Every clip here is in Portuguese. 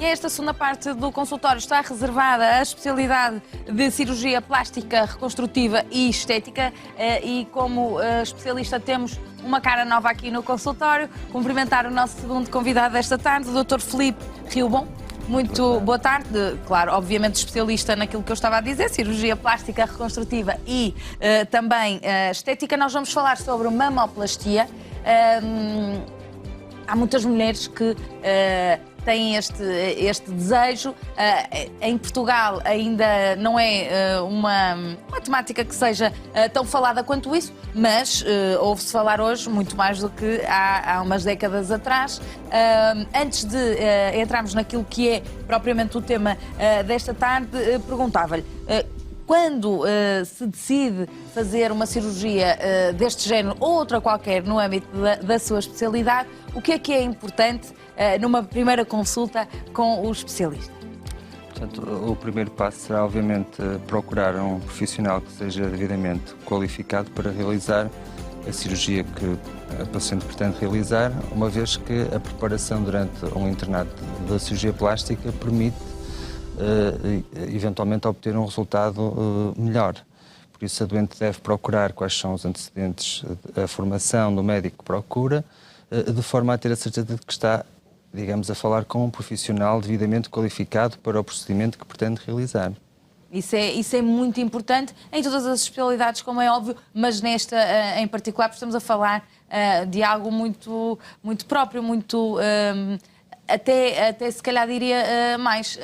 Esta segunda parte do consultório está reservada à especialidade de cirurgia plástica, reconstrutiva e estética e como especialista temos uma cara nova aqui no consultório. Cumprimentar o nosso segundo convidado desta tarde, o Dr. Filipe Riobon. Muito boa tarde. Claro, obviamente especialista naquilo que eu estava a dizer, cirurgia plástica, reconstrutiva e também estética. Nós vamos falar sobre mamoplastia. Há muitas mulheres que têm este desejo. Em Portugal ainda não é uma temática que seja tão falada quanto isso, mas ouve-se falar hoje muito mais do que há umas décadas atrás. Antes de entrarmos naquilo que é propriamente o tema desta tarde, perguntava-lhe, quando se decide fazer uma cirurgia deste género ou outra qualquer no âmbito da sua especialidade, o que é importante numa primeira consulta com o especialista? Portanto, o primeiro passo será, obviamente, procurar um profissional que seja devidamente qualificado para realizar a cirurgia que a paciente pretende realizar, uma vez que a preparação durante um internato da cirurgia plástica permite eventualmente obter um resultado melhor. Por isso a doente deve procurar quais são os antecedentes, a formação do médico que procura, de forma a ter a certeza de que está, digamos, a falar com um profissional devidamente qualificado para o procedimento que pretende realizar. Isso é muito importante em todas as especialidades, como é óbvio, mas nesta em particular, porque estamos a falar de algo muito, muito próprio, muito... Até se calhar diria mais,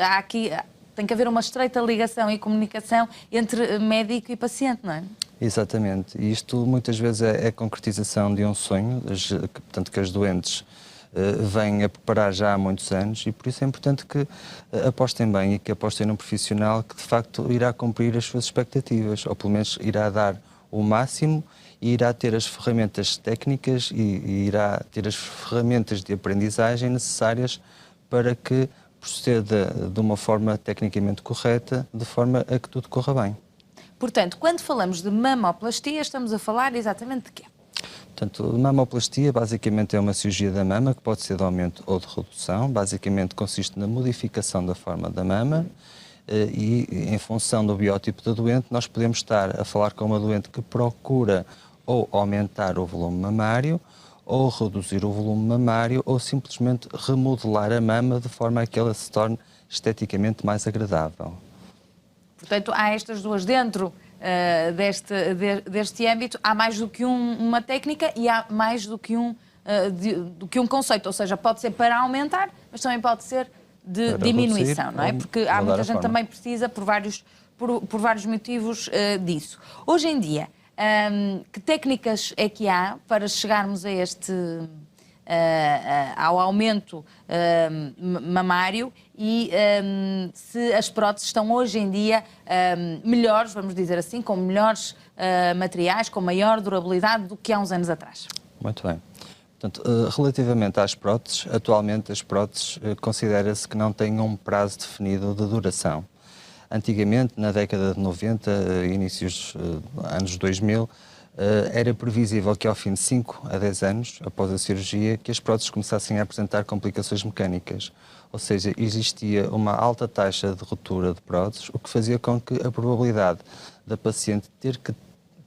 tem que haver uma estreita ligação e comunicação entre médico e paciente, não é? Exatamente, e isto muitas vezes é a concretização de um sonho, portanto que as doentes vêm a preparar já há muitos anos, e por isso é importante que apostem bem e que apostem num profissional que de facto irá cumprir as suas expectativas, ou pelo menos irá dar o máximo e irá ter as ferramentas técnicas e irá ter as ferramentas de aprendizagem necessárias para que proceda de uma forma tecnicamente correta, de forma a que tudo corra bem. Portanto, quando falamos de mamoplastia, estamos a falar exatamente de quê? Portanto, mamoplastia basicamente é uma cirurgia da mama que pode ser de aumento ou de redução. Basicamente consiste na modificação da forma da mama e em função do biótipo da doente nós podemos estar a falar com uma doente que procura ou aumentar o volume mamário, ou reduzir o volume mamário, ou simplesmente remodelar a mama de forma a que ela se torne esteticamente mais agradável. Portanto, há estas duas dentro deste âmbito, há mais do que uma técnica e há mais do que um conceito, ou seja, pode ser para aumentar, mas também pode ser de para diminuição, reduzir, não é? Porque há muita gente também precisa, por vários motivos, disso. Hoje em dia, que técnicas é que há para chegarmos a ao aumento mamário e se as próteses estão hoje em dia melhores, vamos dizer assim, com melhores materiais, com maior durabilidade do que há uns anos atrás? Muito bem. Portanto, relativamente às próteses, atualmente as próteses considera-se que não têm um prazo definido de duração. Antigamente, na década de 90, inícios anos 2000, era previsível que ao fim de 5 a 10 anos, após a cirurgia, que as próteses começassem a apresentar complicações mecânicas. Ou seja, existia uma alta taxa de ruptura de próteses, o que fazia com que a probabilidade da paciente ter que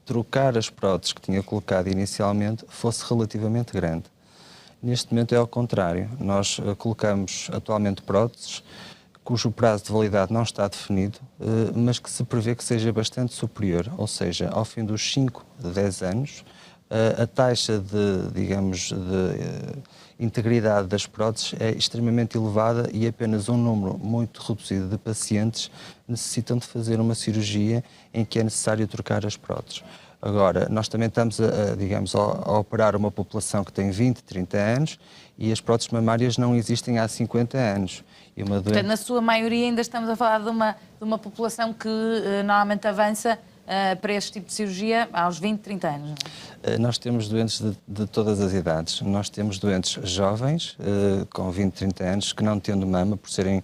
trocar as próteses que tinha colocado inicialmente fosse relativamente grande. Neste momento é ao contrário. Nós colocamos atualmente próteses cujo prazo de validade não está definido, mas que se prevê que seja bastante superior, ou seja, ao fim dos 5 a 10 anos, a taxa de integridade das próteses é extremamente elevada e apenas um número muito reduzido de pacientes necessitam de fazer uma cirurgia em que é necessário trocar as próteses. Agora, nós também estamos a operar uma população que tem 20, 30 anos e as próteses mamárias não existem há 50 anos. E uma doente... Portanto, na sua maioria ainda estamos a falar de uma população que normalmente avança para este tipo de cirurgia aos 20, 30 anos. Não é? Nós temos doentes de todas as idades. Nós temos doentes jovens, com 20, 30 anos, que não tendo mama, por serem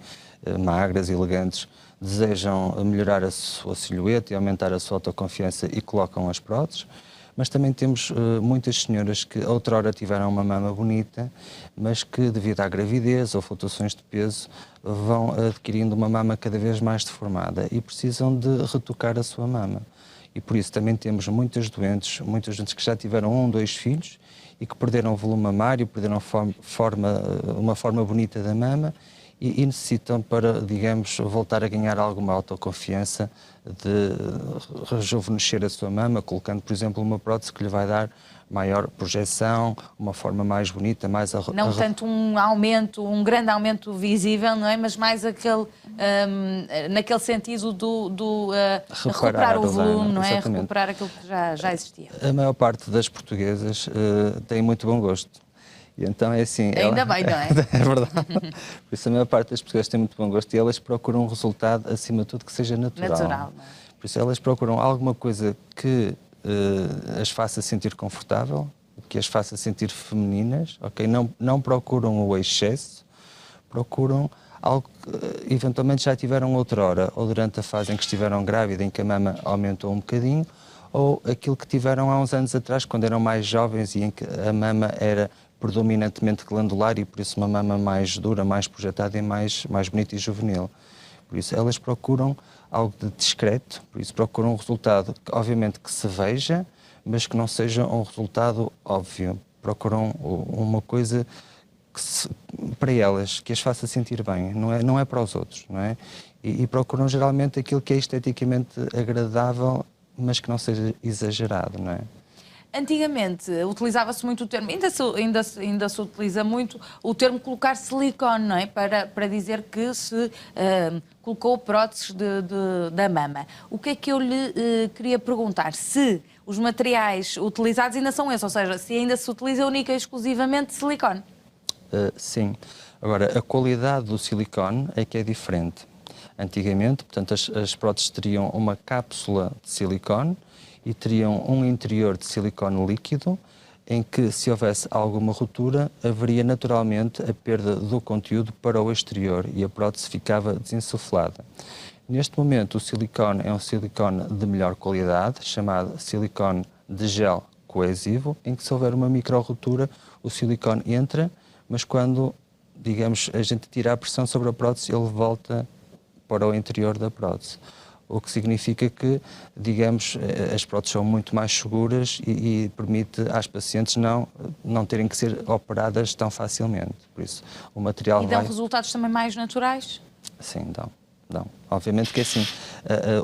magras e elegantes, desejam melhorar a sua silhueta e aumentar a sua autoconfiança e colocam as próteses. Mas também temos muitas senhoras que outrora tiveram uma mama bonita, mas que devido à gravidez ou flutuações de peso vão adquirindo uma mama cada vez mais deformada e precisam de retocar a sua mama. E por isso também temos muitas doentes que já tiveram 1 ou 2 filhos e que perderam volume mamário, perderam uma forma bonita da mama e necessitam para, digamos, voltar a ganhar alguma autoconfiança de rejuvenescer a sua mama, colocando, por exemplo, uma prótese que lhe vai dar maior projeção, uma forma mais bonita, mais... Não tanto um grande aumento visível, não é? Mas mais aquele, naquele sentido do recuperar o volume, não é? Exatamente. Recuperar aquilo que já existia. A maior parte das portuguesas tem muito bom gosto. E então é assim... Ainda bem, não é? É verdade. Por isso a maior parte das portuguesas tem muito bom gosto e elas procuram um resultado, acima de tudo, que seja natural. Natural, não é? Por isso elas procuram alguma coisa que as faça sentir confortável, que as faça sentir femininas, ok? Não procuram o excesso, procuram algo que eventualmente já tiveram outrora, ou durante a fase em que estiveram grávidas, em que a mama aumentou um bocadinho, ou aquilo que tiveram há uns anos atrás, quando eram mais jovens e em que a mama era predominantemente glandular e por isso uma mama mais dura, mais projetada e mais bonita e juvenil. Por isso elas procuram algo de discreto, por isso procuram um resultado, obviamente, que se veja, mas que não seja um resultado óbvio. Procuram uma coisa para elas, que as faça sentir bem, não é para os outros, não é? E procuram geralmente aquilo que é esteticamente agradável, mas que não seja exagerado, não é? Antigamente utilizava-se muito o termo, ainda se utiliza muito o termo colocar silicone, não é? Para dizer que se colocou próteses da mama. O que é que eu lhe queria perguntar? Se os materiais utilizados ainda são esses, ou seja, se ainda se utiliza única e exclusivamente silicone? Sim. Agora, a qualidade do silicone é que é diferente. Antigamente, portanto, as próteses teriam uma cápsula de silicone e teriam um interior de silicone líquido em que, se houvesse alguma ruptura, haveria naturalmente a perda do conteúdo para o exterior e a prótese ficava desinsuflada. Neste momento, o silicone é um silicone de melhor qualidade, chamado silicone de gel coesivo, em que se houver uma micro-ruptura, o silicone entra, mas quando, digamos, a gente tira a pressão sobre a prótese, ele volta para o interior da prótese. O que significa que, digamos, as próteses são muito mais seguras e permite às pacientes não terem que ser operadas tão facilmente. Por isso, o material E dão resultados também mais naturais? Sim, dão. Obviamente que assim,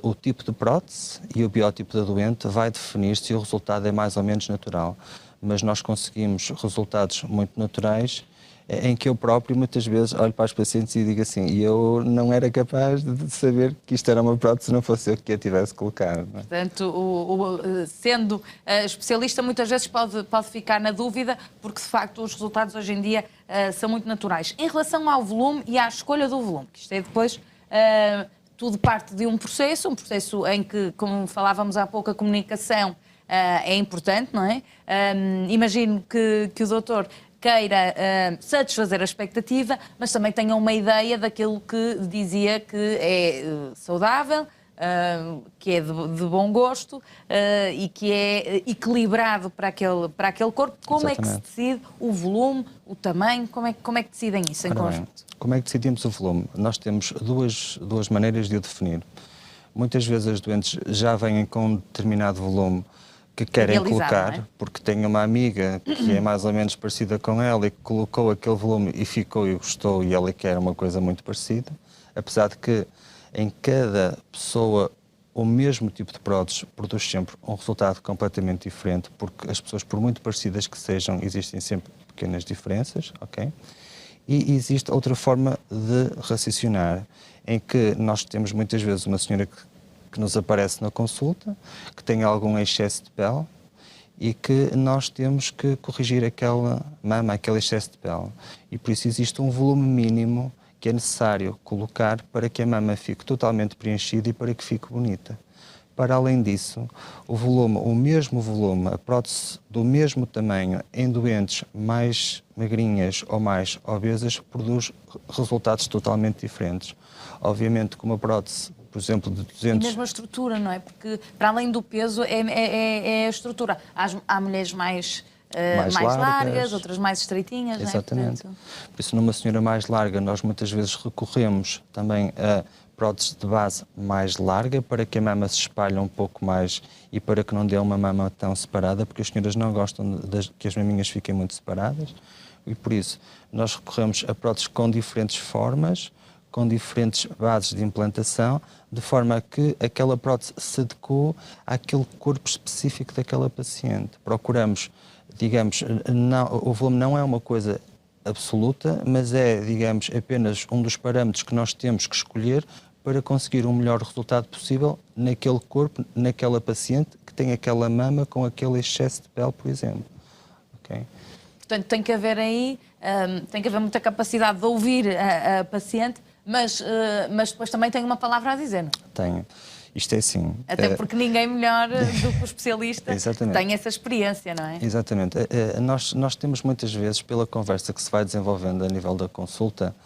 o tipo de prótese e o biótipo da doente vai definir se o resultado é mais ou menos natural. Mas nós conseguimos resultados muito naturais em que eu próprio muitas vezes olho para os pacientes e digo assim, e eu não era capaz de saber que isto era uma prótese se não fosse eu que a tivesse colocado. Não é? Portanto, sendo especialista, muitas vezes pode ficar na dúvida, porque de facto os resultados hoje em dia são muito naturais. Em relação ao volume e à escolha do volume, que isto é depois tudo parte de um processo em que, como falávamos há pouco, a comunicação é importante, não é? Imagino que o doutor queira satisfazer a expectativa, mas também tenha uma ideia daquilo que dizia que é saudável, que é de bom gosto e que é equilibrado para aquele corpo. Como Exatamente. é que se decide o volume, o tamanho? Como é que decidem isso em conjunto? Como é que decidimos o volume? Nós temos duas maneiras de o definir. Muitas vezes as doentes já vêm com um determinado volume que querem colocar, é? Porque tem uma amiga que é mais ou menos parecida com ela e que colocou aquele volume e ficou e gostou e ela quer uma coisa muito parecida, apesar de que em cada pessoa o mesmo tipo de prótese produz sempre um resultado completamente diferente, porque as pessoas, por muito parecidas que sejam, existem sempre pequenas diferenças, ok? E existe outra forma de raciocinar, em que nós temos muitas vezes uma senhora que nos aparece na consulta, que tem algum excesso de pele e que nós temos que corrigir aquela mama, aquele excesso de pele. E por isso existe um volume mínimo que é necessário colocar para que a mama fique totalmente preenchida e para que fique bonita. Para além disso, o mesmo volume, a prótese do mesmo tamanho em doentes mais magrinhas ou mais obesas produz resultados totalmente diferentes. Obviamente que uma prótese por exemplo, de E 200... mesmo a estrutura, não é? Porque para além do peso é a estrutura. Há mulheres mais largas, outras mais estreitinhas, Exatamente. não é? Portanto... Por isso, numa senhora mais larga, nós muitas vezes recorremos também a próteses de base mais larga para que a mama se espalhe um pouco mais e para que não dê uma mama tão separada, porque as senhoras não gostam que as maminhas fiquem muito separadas. E por isso, nós recorremos a próteses com diferentes formas, com diferentes bases de implantação, de forma a que aquela prótese se adeque àquele corpo específico daquela paciente. Procuramos, digamos, o volume não é uma coisa absoluta, mas é, digamos, apenas um dos parâmetros que nós temos que escolher para conseguir o melhor resultado possível naquele corpo, naquela paciente que tem aquela mama com aquele excesso de pele, por exemplo. Okay? Portanto, tem que haver aí, tem que haver muita capacidade de ouvir a paciente, mas depois também tem uma palavra a dizer, não? Tenho. Isto é assim. Até porque ninguém melhor do que o especialista tem essa experiência, não é? Exatamente. Nós temos muitas vezes, pela conversa que se vai desenvolvendo a nível da consulta,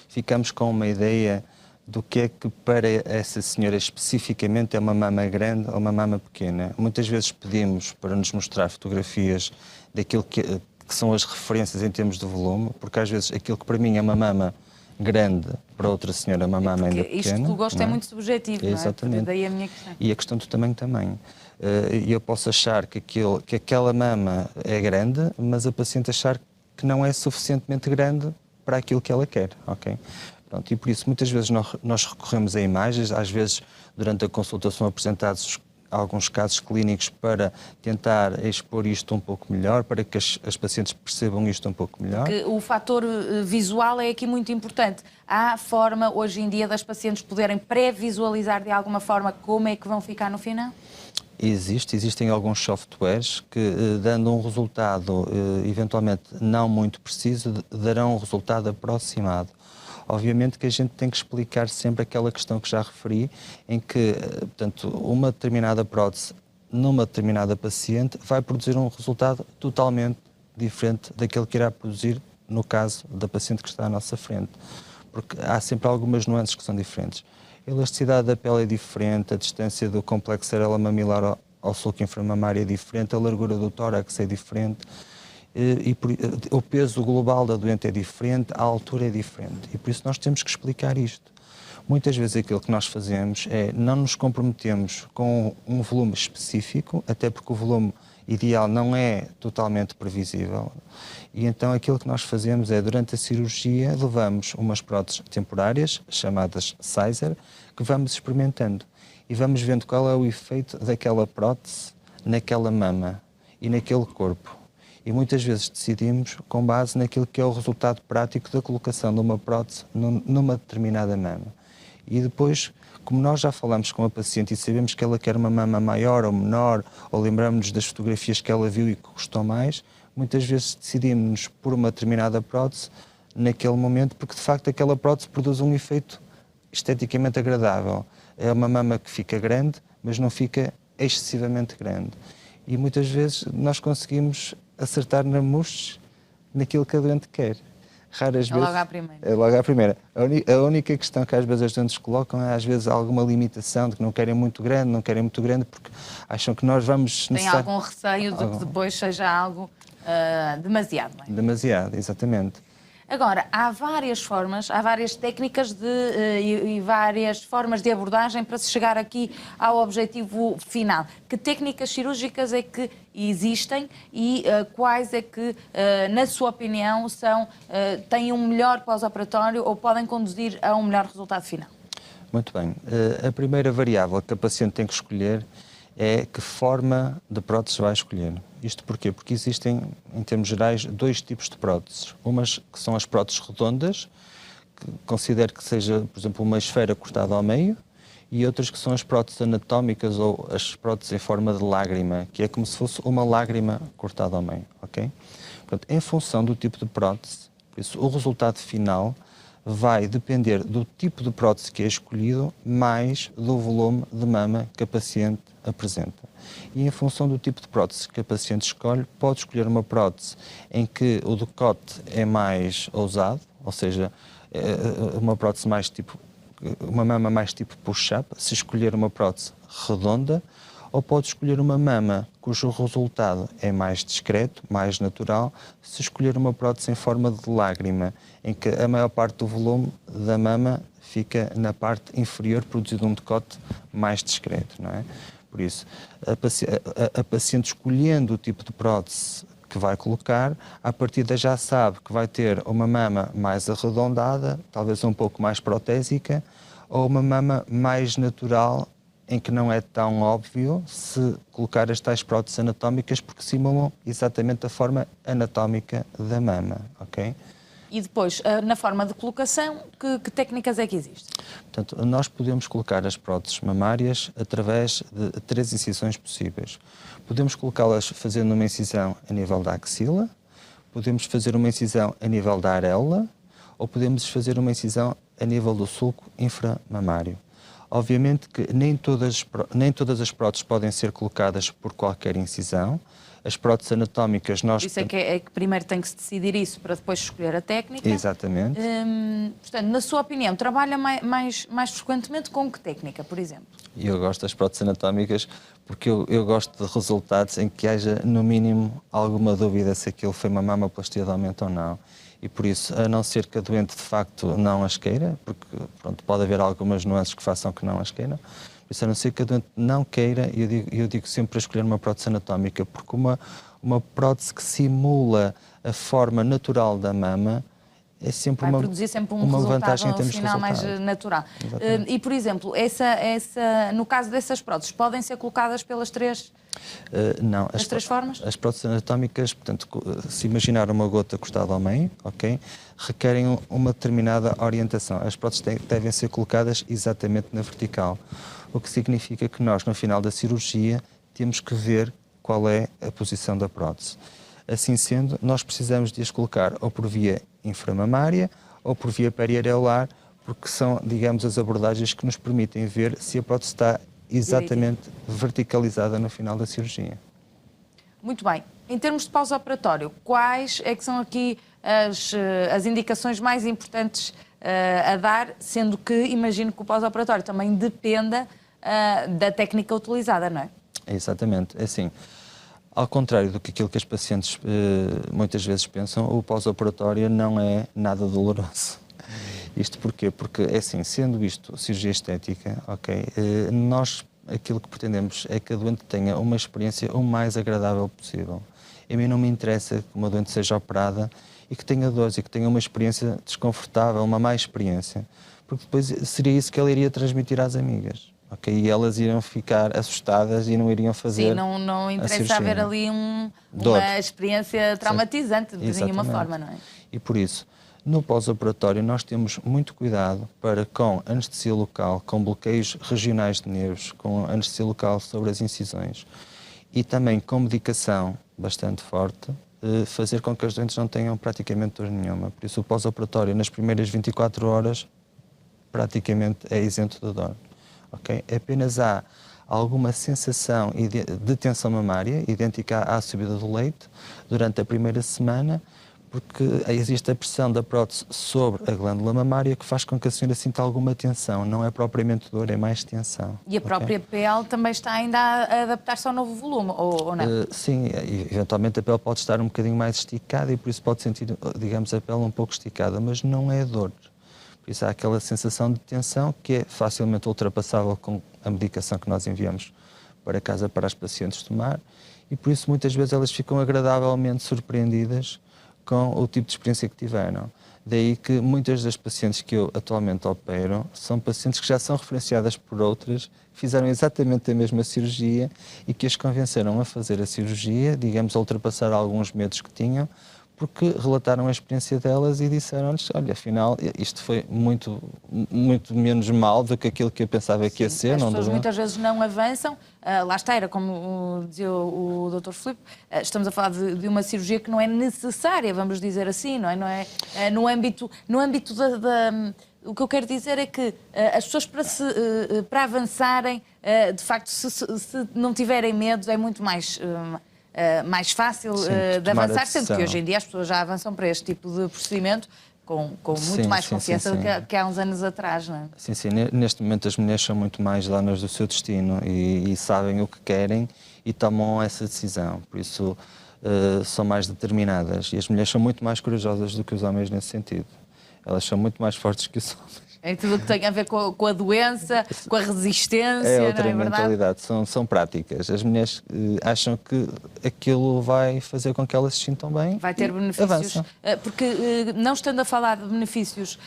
ficamos com uma ideia do que é que para essa senhora especificamente é uma mama grande ou uma mama pequena. Muitas vezes pedimos para nos mostrar fotografias daquilo que são as referências em termos de volume, porque às vezes aquilo que para mim é uma mama grande, para outra senhora é uma mama ainda pequena. Isto do gosto é muito subjetivo, exatamente. Não é? Daí a minha questão. E a questão do tamanho também. Eu posso achar que aquela mama é grande, mas a paciente achar que não é suficientemente grande para aquilo que ela quer, ok? Pronto, e por isso muitas vezes nós recorremos a imagens, às vezes durante a consulta são apresentados alguns casos clínicos para tentar expor isto um pouco melhor, para que as pacientes percebam isto um pouco melhor. Porque o fator visual é aqui muito importante. Há forma, hoje em dia, das pacientes poderem pré-visualizar de alguma forma como é que vão ficar no final? Existem alguns softwares que, dando um resultado eventualmente não muito preciso, darão um resultado aproximado. Obviamente que a gente tem que explicar sempre aquela questão que já referi, em que, portanto, uma determinada prótese numa determinada paciente vai produzir um resultado totalmente diferente daquele que irá produzir no caso da paciente que está à nossa frente. Porque há sempre algumas nuances que são diferentes. A elasticidade da pele é diferente, a distância do complexo areola-mamilar ao sulco inframamário é diferente, a largura do tórax é diferente. O peso global da doente é diferente, a altura é diferente. E por isso nós temos que explicar isto. Muitas vezes aquilo que nós fazemos é não nos comprometemos com um volume específico, até porque o volume ideal não é totalmente previsível. E então aquilo que nós fazemos é, durante a cirurgia, levamos umas próteses temporárias, chamadas Sizer, que vamos experimentando. E vamos vendo qual é o efeito daquela prótese naquela mama e naquele corpo. E muitas vezes decidimos com base naquilo que é o resultado prático da colocação de uma prótese numa determinada mama. E depois, como nós já falamos com a paciente e sabemos que ela quer uma mama maior ou menor, ou lembramos-nos das fotografias que ela viu e que gostou mais, muitas vezes decidimos por uma determinada prótese naquele momento, porque de facto aquela prótese produz um efeito esteticamente agradável. É uma mama que fica grande, mas não fica excessivamente grande. E muitas vezes nós conseguimos acertar na mousse naquilo que a doente quer. Raras vezes... Logo à primeira. É logo à primeira. A única questão que às vezes as doentes colocam é às vezes alguma limitação de que não querem muito grande, porque acham que nós vamos... Tem algum receio de que depois seja algo demasiado, não é? Demasiado, exatamente. Agora, há várias formas, há várias técnicas e várias formas de abordagem para se chegar aqui ao objetivo final. Que técnicas cirúrgicas é que existem e quais é que, na sua opinião, têm um melhor pós-operatório ou podem conduzir a um melhor resultado final? Muito bem. A primeira variável que a paciente tem que escolher é que forma de prótese vai escolher. Isto porquê? Porque existem, em termos gerais, dois tipos de próteses. Umas que são as próteses redondas, que considero que seja, por exemplo, uma esfera cortada ao meio, e outras que são as próteses anatómicas ou as próteses em forma de lágrima, que é como se fosse uma lágrima cortada ao meio, ok? Portanto, em função do tipo de prótese, por isso, o resultado final vai depender do tipo de prótese que é escolhido, mais do volume de mama que a paciente apresenta. E em função do tipo de prótese que a paciente escolhe, pode escolher uma prótese em que o decote é mais ousado, ou seja, uma prótese mais tipo uma mama mais tipo push-up, se escolher uma prótese redonda, ou pode escolher uma mama cujo resultado é mais discreto, mais natural, se escolher uma prótese em forma de lágrima, em que a maior parte do volume da mama fica na parte inferior, produzindo um decote mais discreto, não é? Por isso, a paciente escolhendo o tipo de prótese que vai colocar, à partida já sabe que vai ter uma mama mais arredondada, talvez um pouco mais protésica, ou uma mama mais natural, em que não é tão óbvio se colocar as tais próteses anatómicas, porque simulam exatamente a forma anatómica da mama, ok? E depois, na forma de colocação, que técnicas é que existem? Portanto, nós podemos colocar as próteses mamárias através de 3 incisões possíveis. Podemos colocá-las fazendo uma incisão a nível da axila, podemos fazer uma incisão a nível da areola, ou podemos fazer uma incisão a nível do sulco inframamário. Obviamente que nem todas as próteses podem ser colocadas por qualquer incisão. As próteses anatómicas nós... Isso é que primeiro tem que se decidir isso para depois escolher a técnica. Exatamente. Portanto, na sua opinião, trabalha mais frequentemente com que técnica, por exemplo? Eu gosto das próteses anatómicas porque eu gosto de resultados em que haja, no mínimo, alguma dúvida se aquilo foi uma mamoplastia de aumento ou não. E por isso, a não ser que a doente de facto não as queira, porque pronto, pode haver algumas nuances que façam que não as queiram, por isso, a não ser que a doente não queira, eu digo sempre para escolher uma prótese anatómica, porque uma prótese que simula a forma natural da mama é sempre vai produzir sempre uma vantagem em resultado termos de final mais natural. E, por exemplo, no caso dessas próteses, podem ser colocadas pelas três... não, as 3 formas? As próteses anatómicas, portanto, se imaginar uma gota cortada ao meio, ok, requerem uma determinada orientação. As próteses devem ser colocadas exatamente na vertical, o que significa que nós, no final da cirurgia, temos que ver qual é a posição da prótese. Assim sendo, nós precisamos de as colocar ou por via inframamária ou por via periareolar, porque são, digamos, as abordagens que nos permitem ver se a prótese está exatamente verticalizada no final da cirurgia. Muito bem. Em termos de pós-operatório, quais é que são aqui as indicações mais importantes a dar, sendo que imagino que o pós-operatório também dependa da técnica utilizada, não é? Exatamente. É assim, ao contrário do que aquilo que as pacientes muitas vezes pensam, o pós-operatório não é nada doloroso. Isto porquê? Porque, é assim, sendo isto cirurgia estética, ok, nós aquilo que pretendemos é que a doente tenha uma experiência o mais agradável possível. A mim não me interessa que uma doente seja operada e que tenha dores e que tenha uma experiência desconfortável, uma má experiência, porque depois seria isso que ela iria transmitir às amigas. Okay? E elas iriam ficar assustadas e não iriam fazer. Sim, não interessa haver ali uma experiência traumatizante de nenhuma forma, não é? E por isso, no pós-operatório, nós temos muito cuidado para, com anestesia local, com bloqueios regionais de nervos, com anestesia local sobre as incisões e também com medicação bastante forte, fazer com que as doentes não tenham praticamente dor nenhuma. Por isso, o pós-operatório, nas primeiras 24 horas, praticamente é isento de dor. Okay? Apenas há alguma sensação de tensão mamária, idêntica à subida do leite, durante a primeira semana, porque existe a pressão da prótese sobre a glândula mamária que faz com que a senhora sinta alguma tensão. Não é propriamente dor, é mais tensão. E a própria pele também está ainda a adaptar-se ao novo volume, ou não? Sim, eventualmente a pele pode estar um bocadinho mais esticada e por isso pode sentir, digamos, a pele um pouco esticada, mas não é dor. Por isso há aquela sensação de tensão que é facilmente ultrapassável com a medicação que nós enviamos para casa para as pacientes tomar e por isso muitas vezes elas ficam agradavelmente surpreendidas com o tipo de experiência que tiveram. Daí que muitas das pacientes que eu atualmente opero são pacientes que já são referenciadas por outras, que fizeram exatamente a mesma cirurgia e que as convenceram a fazer a cirurgia, digamos, a ultrapassar alguns medos que tinham, porque relataram a experiência delas e disseram-lhes, olha, afinal, isto foi muito menos mal do que aquilo que eu pensava que ia ser. As pessoas muitas vezes não avançam. Lá está, era como dizia o Dr. Filipe, estamos a falar de uma cirurgia que não é necessária, vamos dizer assim, não é? No âmbito o que eu quero dizer é que as pessoas para avançarem, de facto, se não tiverem medo, é muito mais fácil de avançar, sendo que hoje em dia as pessoas já avançam para este tipo de procedimento com muito mais confiança do que há uns anos atrás, não é? Sim, sim. Neste momento as mulheres são muito mais donas do seu destino e sabem o que querem e tomam essa decisão. Por isso são mais determinadas. E as mulheres são muito mais corajosas do que os homens nesse sentido. Elas são muito mais fortes que os homens. Em tudo o que tem a ver com a doença, com a resistência, é outra não é mentalidade, são práticas. As mulheres acham que aquilo vai fazer com que elas se sintam bem. Vai ter benefícios. Avançam. Porque não estando a falar de benefícios,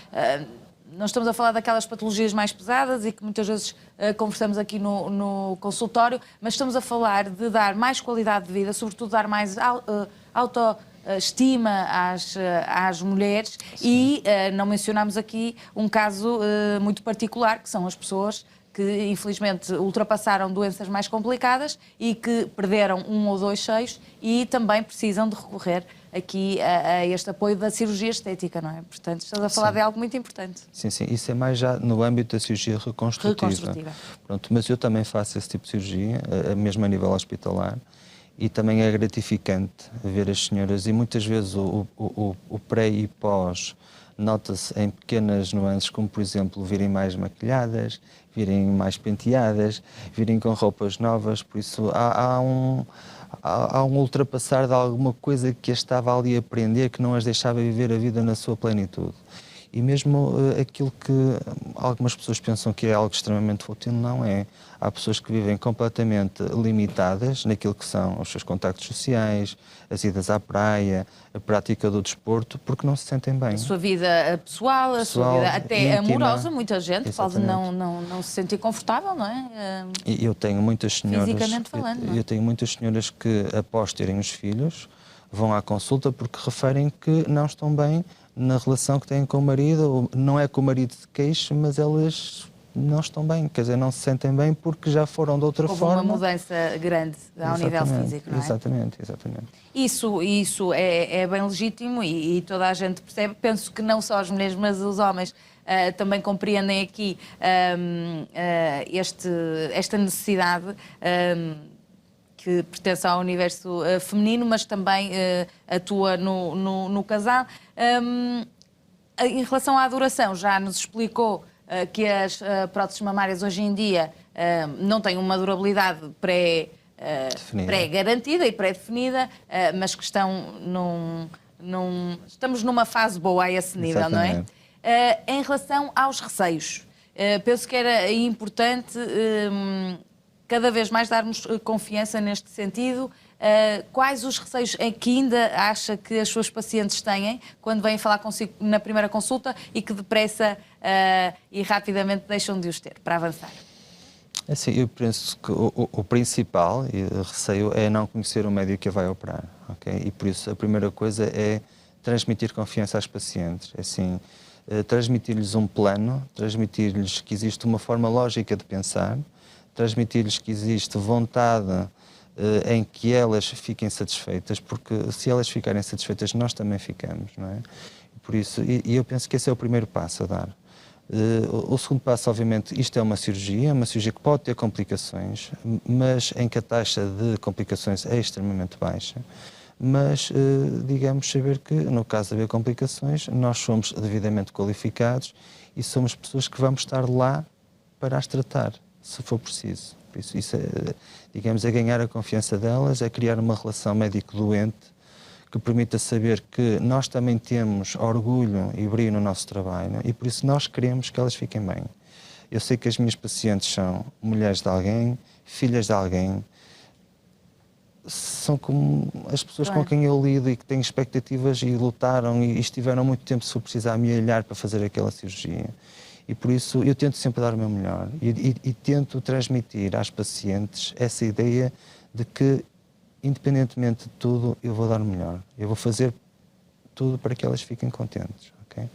não estamos a falar daquelas patologias mais pesadas e que muitas vezes conversamos aqui no consultório, mas estamos a falar de dar mais qualidade de vida, sobretudo dar mais autoestima às mulheres. Sim. E não mencionámos aqui um caso muito particular, que são as pessoas que infelizmente ultrapassaram doenças mais complicadas e que perderam 1 ou 2 seios e também precisam de recorrer aqui a este apoio da cirurgia estética, não é? Portanto, estamos a falar de algo muito importante. Sim, sim. Isso é mais já no âmbito da cirurgia reconstrutiva. Pronto, mas eu também faço esse tipo de cirurgia, mesmo a nível hospitalar, e também é gratificante ver as senhoras, e muitas vezes o pré e pós nota-se em pequenas nuances, como por exemplo virem mais maquilhadas, virem mais penteadas, virem com roupas novas, por isso há um ultrapassar de alguma coisa que as estava ali a aprender, que não as deixava viver a vida na sua plenitude. E mesmo aquilo que algumas pessoas pensam que é algo extremamente útil, não é. Há pessoas que vivem completamente limitadas naquilo que são os seus contactos sociais, as idas à praia, a prática do desporto, porque não se sentem bem. A sua vida pessoal, a sua vida até íntima, amorosa, muita gente pode não se sentir confortável, não é? E eu tenho muitas senhoras, fisicamente falando, eu tenho muitas senhoras que, após terem os filhos, vão à consulta porque referem que não estão bem na relação que têm com o marido. Não é que o marido se queixe, mas elas não estão bem, quer dizer, não se sentem bem porque já foram de outra forma. Houve uma mudança grande ao nível físico, não é? Exatamente. Isso é bem legítimo e toda a gente percebe. Penso que não só as mulheres, mas os homens também compreendem aqui esta necessidade que pertence ao universo feminino, mas também atua no casal. Em relação à duração, já nos explicou que as próteses mamárias hoje em dia não têm uma durabilidade pré-garantida e pré-definida, mas que estão estamos numa fase boa a esse nível. Exatamente. Não é? Em relação aos receios, penso que era importante cada vez mais darmos confiança neste sentido. Quais os receios que ainda acha que as suas pacientes têm quando vêm falar consigo na primeira consulta e que depressa e rapidamente deixam de os ter, para avançar? Assim, eu penso que o principal receio é não conhecer o médico que a vai operar, ok? E por isso a primeira coisa é transmitir confiança às pacientes, assim, transmitir-lhes um plano, transmitir-lhes que existe uma forma lógica de pensar, transmitir-lhes que existe vontade em que elas fiquem satisfeitas, porque se elas ficarem satisfeitas, nós também ficamos, não é? Por isso, e eu penso que esse é o primeiro passo a dar. O segundo passo, obviamente, isto é uma cirurgia que pode ter complicações, mas em que a taxa de complicações é extremamente baixa. Mas, digamos, saber que, no caso de haver complicações, nós somos devidamente qualificados e somos pessoas que vamos estar lá para as tratar, se for preciso. Por isso digamos, é ganhar a confiança delas, é criar uma relação médico-doente que permita saber que nós também temos orgulho e brilho no nosso trabalho e por isso nós queremos que elas fiquem bem. Eu sei que as minhas pacientes são mulheres de alguém, filhas de alguém, são como as pessoas com quem eu lido e que têm expectativas e lutaram e estiveram muito tempo, se for precisar, a me olhar para fazer aquela cirurgia. E por isso eu tento sempre dar o meu melhor e tento transmitir às pacientes essa ideia de que, independentemente de tudo, eu vou dar o melhor. Eu vou fazer tudo para que elas fiquem contentes, ok?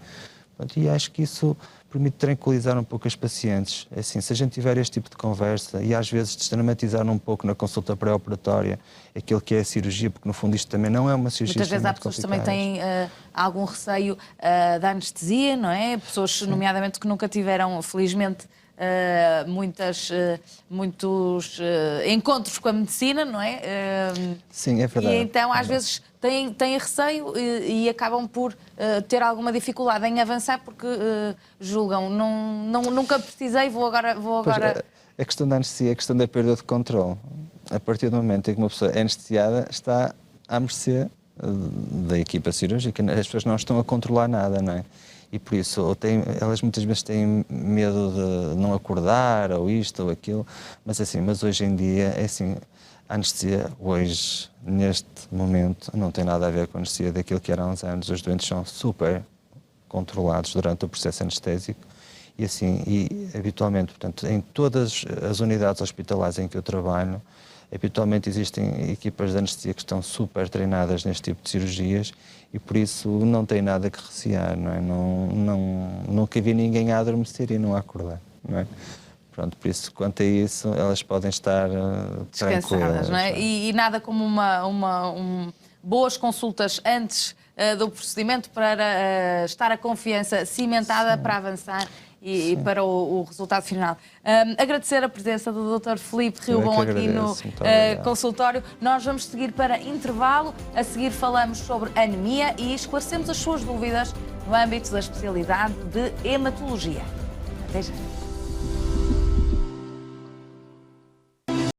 E acho que isso permite tranquilizar um pouco as pacientes. Assim, se a gente tiver este tipo de conversa e às vezes desdramatizar um pouco na consulta pré-operatória aquilo que é a cirurgia, porque no fundo isto também não é uma cirurgia. Muitas vezes há pessoas que também têm algum receio da anestesia, não é? Pessoas, nomeadamente, que nunca tiveram, felizmente, muitos encontros com a medicina, não é? Sim, é verdade. E então, às vezes, têm receio e acabam por ter alguma dificuldade em avançar porque julgam, nunca precisei, vou agora. Pois, a questão da anestesia é a questão da perda de controle. A partir do momento em que uma pessoa é anestesiada, está à mercê da equipa cirúrgica. As pessoas não estão a controlar nada, não é? E por isso, elas muitas vezes têm medo de não acordar, ou isto ou aquilo, mas hoje em dia, é assim, a anestesia hoje, neste momento, não tem nada a ver com a anestesia daquilo que era há uns anos. Os doentes são super controlados durante o processo anestésico e habitualmente, portanto, em todas as unidades hospitalares em que eu trabalho, habitualmente existem equipas de anestesia que estão super treinadas neste tipo de cirurgias e por isso não tem nada que recear, não é? Nunca vi ninguém a adormecer e não a acordar, não é? Pronto, por isso, quanto a isso, elas podem estar tranquilas. Não é? E nada como boas consultas antes do procedimento para estar a confiança cimentada para avançar e para o resultado final. Agradecer a presença do Dr. Filipe Riobon aqui no consultório. Nós vamos seguir para intervalo. A seguir falamos sobre anemia e esclarecemos as suas dúvidas no âmbito da especialidade de hematologia. Até já.